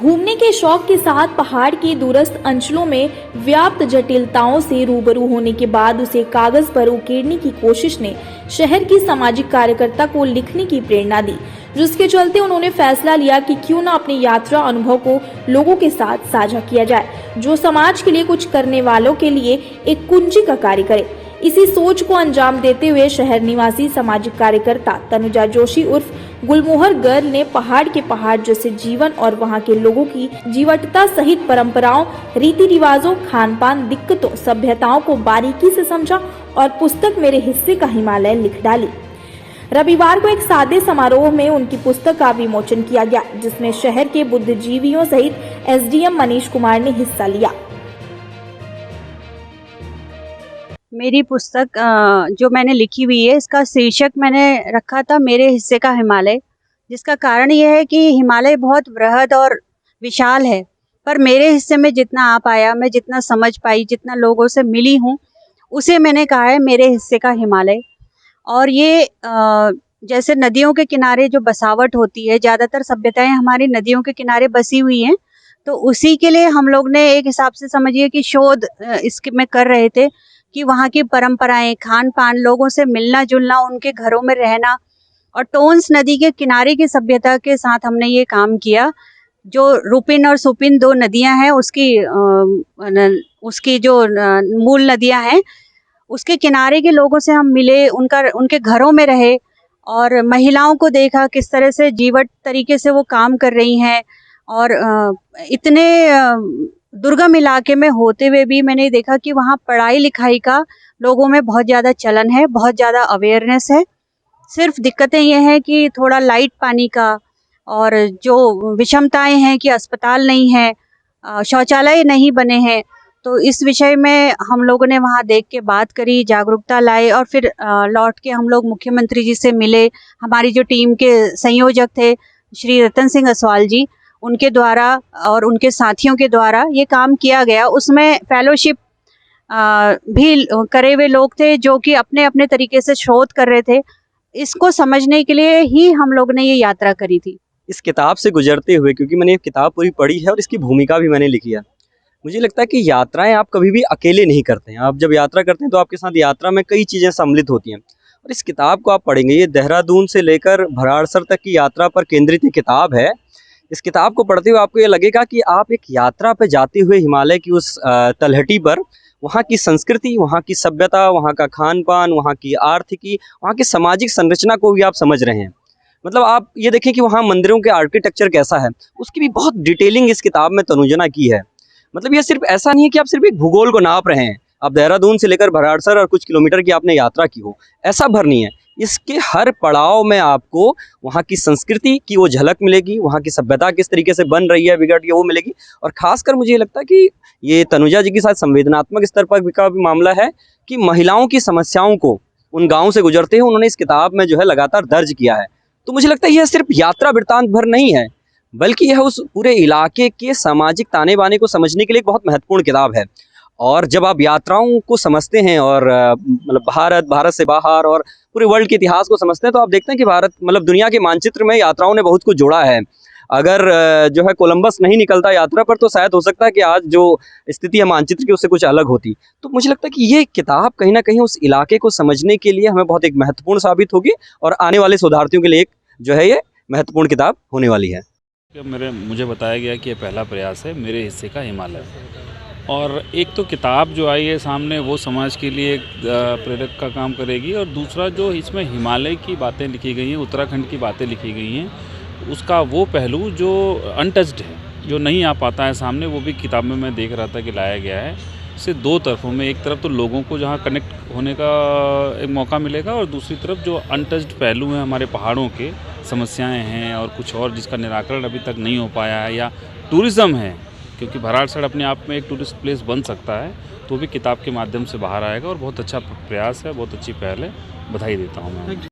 घूमने के शौक के साथ पहाड़ के दूरस्थ अंचलों में व्याप्त जटिलताओं से रूबरू होने के बाद उसे कागज पर उकेरने की कोशिश ने शहर की सामाजिक कार्यकर्ता को लिखने की प्रेरणा दी, जिसके चलते उन्होंने फैसला लिया कि क्यों न अपनी यात्रा अनुभव को लोगों के साथ साझा किया जाए, जो समाज के लिए कुछ करने वालों के लिए एक कुंजी का कार्य करे। इसी सोच को अंजाम देते हुए शहर निवासी सामाजिक कार्यकर्ता तनुजा जोशी उर्फ गुलमोहर गर्ल ने पहाड़ के पहाड़ जैसे जीवन और वहां के लोगों की जीवटता सहित परंपराओं, रीति रिवाजों, खान पान, दिक्कतों, सभ्यताओं को बारीकी से समझा और पुस्तक मेरे हिस्से का हिमालय लिख डाली। रविवार को एक सादे समारोह में उनकी पुस्तक का विमोचन किया गया, जिसमें शहर के बुद्धिजीवियों सहित एसडीएम मनीष कुमार ने हिस्सा लिया। मेरी पुस्तक जो मैंने लिखी हुई है, इसका शीर्षक मैंने रखा था मेरे हिस्से का हिमालय, जिसका कारण ये है कि हिमालय बहुत बृहद और विशाल है, पर मेरे हिस्से में जितना आ पाया, मैं जितना समझ पाई, जितना लोगों से मिली हूँ, उसे मैंने कहा है मेरे हिस्से का हिमालय। और ये जैसे नदियों के किनारे जो बसावट होती है, ज़्यादातर सभ्यताएं हमारी नदियों के किनारे बसी हुई हैं, तो उसी के लिए हम लोग ने एक हिसाब से समझिए कि शोध इसके में कर रहे थे कि वहाँ की परंपराएं, खान पान, लोगों से मिलना जुलना, उनके घरों में रहना। और टोन्स नदी के किनारे की सभ्यता के साथ हमने ये काम किया। जो रूपिन और सुपिन दो नदियां हैं, उसकी जो मूल नदियां हैं, उसके किनारे के लोगों से हम मिले, उनके घरों में रहे और महिलाओं को देखा किस तरह से जीवट तरीके से वो काम कर रही हैं। और इतने दुर्गम इलाके में होते हुए भी मैंने देखा कि वहाँ पढ़ाई लिखाई का लोगों में बहुत ज़्यादा चलन है, बहुत ज़्यादा अवेयरनेस है। सिर्फ दिक्कतें ये हैं कि थोड़ा लाइट पानी का, और जो विषमताएं हैं कि अस्पताल नहीं है, शौचालय नहीं बने हैं। तो इस विषय में हम लोगों ने वहाँ देख के बात करी, जागरूकता लाए और फिर लौट के हम लोग मुख्यमंत्री जी से मिले। हमारी जो टीम के संयोजक थे श्री रतन सिंह असवाल जी, उनके द्वारा और उनके साथियों के द्वारा ये काम किया गया। उसमें फेलोशिप भी करे हुए लोग थे जो कि अपने अपने तरीके से शोध कर रहे थे। इसको समझने के लिए ही हम लोग ने ये यात्रा करी थी। इस किताब से गुजरते हुए, क्योंकि मैंने ये किताब पूरी पढ़ी है और इसकी भूमिका भी मैंने लिखी है, मुझे लगता है कि यात्राएं आप कभी भी अकेले नहीं करते हैं। आप जब यात्रा करते हैं तो आपके साथ यात्रा में कई चीज़ें सम्मिलित होती हैं। और इस किताब को आप पढ़ेंगे, ये देहरादून से लेकर भराड़सर तक की यात्रा पर केंद्रित किताब है। इस किताब को पढ़ते हुए आपको ये लगेगा कि आप एक यात्रा पर जाते हुए हिमालय की उस तलहटी पर वहाँ की संस्कृति, वहाँ की सभ्यता, वहाँ का खान पान, वहाँ की आर्थिकी, वहाँ की सामाजिक संरचना को भी आप समझ रहे हैं। मतलब आप ये देखें कि वहाँ मंदिरों के आर्किटेक्चर कैसा है, उसकी भी बहुत डिटेलिंग इस किताब में तनुजा की है। मतलब ये सिर्फ ऐसा नहीं है कि आप सिर्फ एक भूगोल को नाप रहे हैं, आप देहरादून से लेकर भराड़सर और कुछ किलोमीटर की आपने यात्रा की हो, ऐसा भर नहीं है। इसके हर पड़ाव में आपको वहाँ की संस्कृति की वो झलक मिलेगी, वहाँ की सभ्यता किस तरीके से बन रही है, बिगड़ रही है, वो मिलेगी। और खासकर मुझे लगता है कि ये तनुजा जी के साथ संवेदनात्मक स्तर पर का भी मामला है कि महिलाओं की समस्याओं को उन गाँव से गुजरते हुए उन्होंने इस किताब में जो है लगातार दर्ज किया है। तो मुझे लगता है यह सिर्फ यात्रा वृत्तांत भर नहीं है, बल्कि यह उस पूरे इलाके के सामाजिक ताने बाने को समझने के लिए एक बहुत महत्वपूर्ण किताब है। और जब आप यात्राओं को समझते हैं और मतलब भारत से बाहर और पूरे वर्ल्ड के इतिहास को समझते हैं, तो आप देखते हैं कि भारत मतलब दुनिया के मानचित्र में यात्राओं ने बहुत कुछ जोड़ा है। अगर जो है कोलंबस नहीं निकलता यात्रा पर, तो शायद हो सकता है कि आज जो स्थिति है मानचित्र की उससे कुछ अलग होती। तो मुझे लगता है कि ये किताब कहीं ना कहीं उस इलाके को समझने के लिए हमें बहुत एक महत्वपूर्ण साबित होगी और आने वाले शोधार्थियों के लिए एक जो है ये महत्वपूर्ण किताब होने वाली है। मुझे बताया गया कि ये पहला प्रयास है मेरे हिस्से का हिमालय, और एक तो किताब जो आई है सामने वो समाज के लिए एक प्रेरक का काम करेगी, और दूसरा जो इसमें हिमालय की बातें लिखी गई हैं, उत्तराखंड की बातें लिखी गई हैं, उसका वो पहलू जो अनटच्ड है, जो नहीं आ पाता है सामने, वो भी किताब में मैं देख रहा था कि लाया गया है। इससे दो तरफों में, एक तरफ तो लोगों को जहाँ कनेक्ट होने का एक मौका मिलेगा, और दूसरी तरफ जो अनटच्ड पहलू हैं हमारे पहाड़ों के, समस्याएं हैं और कुछ और जिसका निराकरण अभी तक नहीं हो पाया है, या टूरिज़्म है, क्योंकि भराड़सर अपने आप में एक टूरिस्ट प्लेस बन सकता है, तो भी किताब के माध्यम से बाहर आएगा। और बहुत अच्छा प्रयास है, बहुत अच्छी पहल है, बधाई देता हूँ मैं।